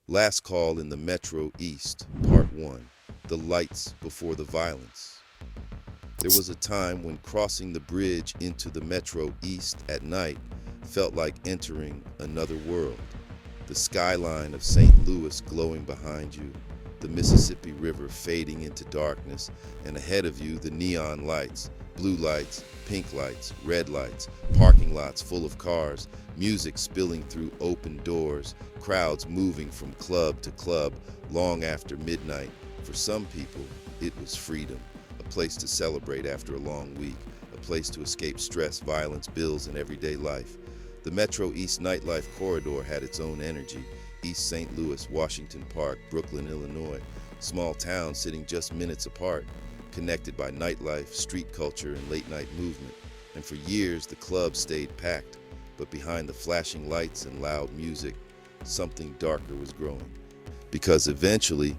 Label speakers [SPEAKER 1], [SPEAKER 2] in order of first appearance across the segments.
[SPEAKER 1] Last Call in the Metro East, Part 1. The Lights Before the Violence. There was a time when crossing the bridge into the Metro East at night felt like entering another world. The skyline of St. Louis glowing behind you, the Mississippi River fading into darkness, and ahead of you the neon lights, blue lights, pink lights, red lights, parking lots full of cars, music spilling through open doors, crowds moving from club to club long after midnight. For some people, it was freedom, a place to celebrate after a long week, a place to escape stress, violence, bills, and everyday life. The Metro East nightlife corridor had its own energy. East St. Louis, Washington Park, Brooklyn, Illinois, small towns sitting just minutes apart, connected by nightlife, street culture, and late-night movement. And for years, the club stayed packed, but behind the flashing lights and loud music, something darker was growing. Because eventually,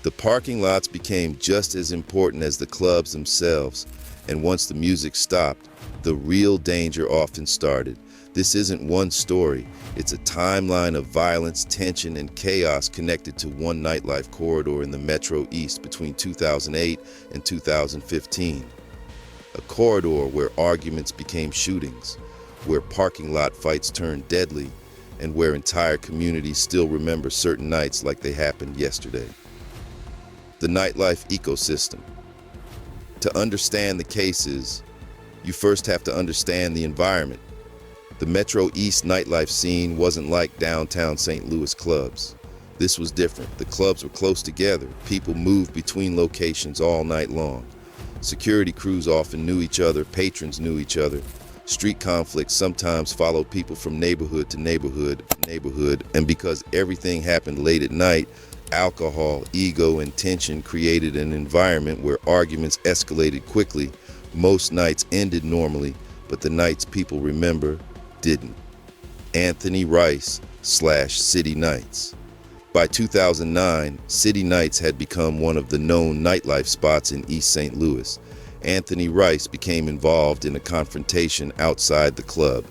[SPEAKER 1] the parking lots became just as important as the clubs themselves, and once the music stopped, the real danger often started. This isn't one story, it's a timeline of violence, tension, and chaos connected to one nightlife corridor in the Metro East between 2008 and 2015. A corridor where arguments became shootings, where parking lot fights turned deadly, and where entire communities still remember certain nights like they happened yesterday. The nightlife ecosystem. To understand the cases, you first have to understand the environment. The Metro East nightlife scene wasn't like downtown St. Louis clubs. This was different. The clubs were close together. People moved between locations all night long. Security crews often knew each other, patrons knew each other. Street conflicts sometimes followed people from neighborhood to neighborhood, and because everything happened late at night, alcohol, ego, and tension created an environment where arguments escalated quickly. Most nights ended normally, but the nights people remember didn't. Anthony Rice / City Nights. By 2009, City Nights had become one of the known nightlife spots in East St. Louis. Anthony Rice became involved in a confrontation outside the club.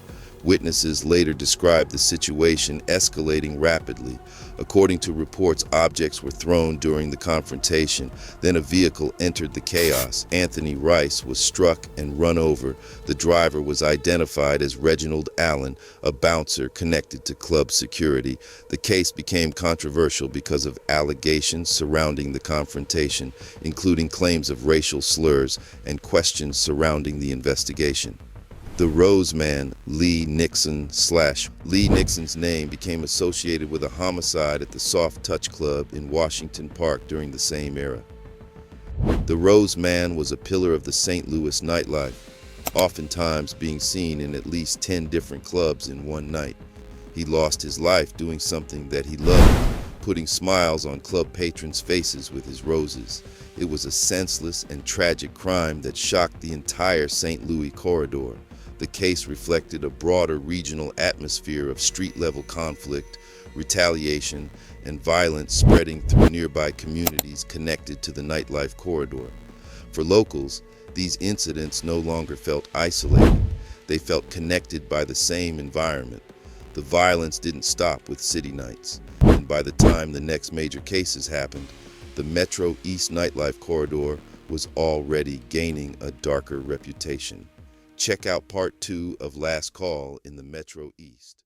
[SPEAKER 1] Witnesses later described the situation escalating rapidly. According to reports, objects were thrown during the confrontation. Then a vehicle entered the chaos. Anthony Rice was struck and run over. The driver was identified as Reginald Allen, a bouncer connected to club security. The case became controversial because of allegations surrounding the confrontation, including claims of racial slurs and questions surrounding the investigation. The Rose Man, Lee Nixon / Lee Nixon's name became associated with a homicide at the Soft Touch Club in Washington Park during the same era. The Rose Man was a pillar of the St. Louis nightlife, oftentimes being seen in at least 10 different clubs in one night. He lost his life doing something that he loved, putting smiles on club patrons' faces with his roses. It was a senseless and tragic crime that shocked the entire St. Louis corridor. The case reflected a broader regional atmosphere of street-level conflict, retaliation, and violence spreading through nearby communities connected to the nightlife corridor. For locals, these incidents no longer felt isolated. They felt connected by the same environment. The violence didn't stop with City Nights, and by the time the next major cases happened, the Metro East nightlife corridor was already gaining a darker reputation. Check out Part 2 of Last Call in the Metro East.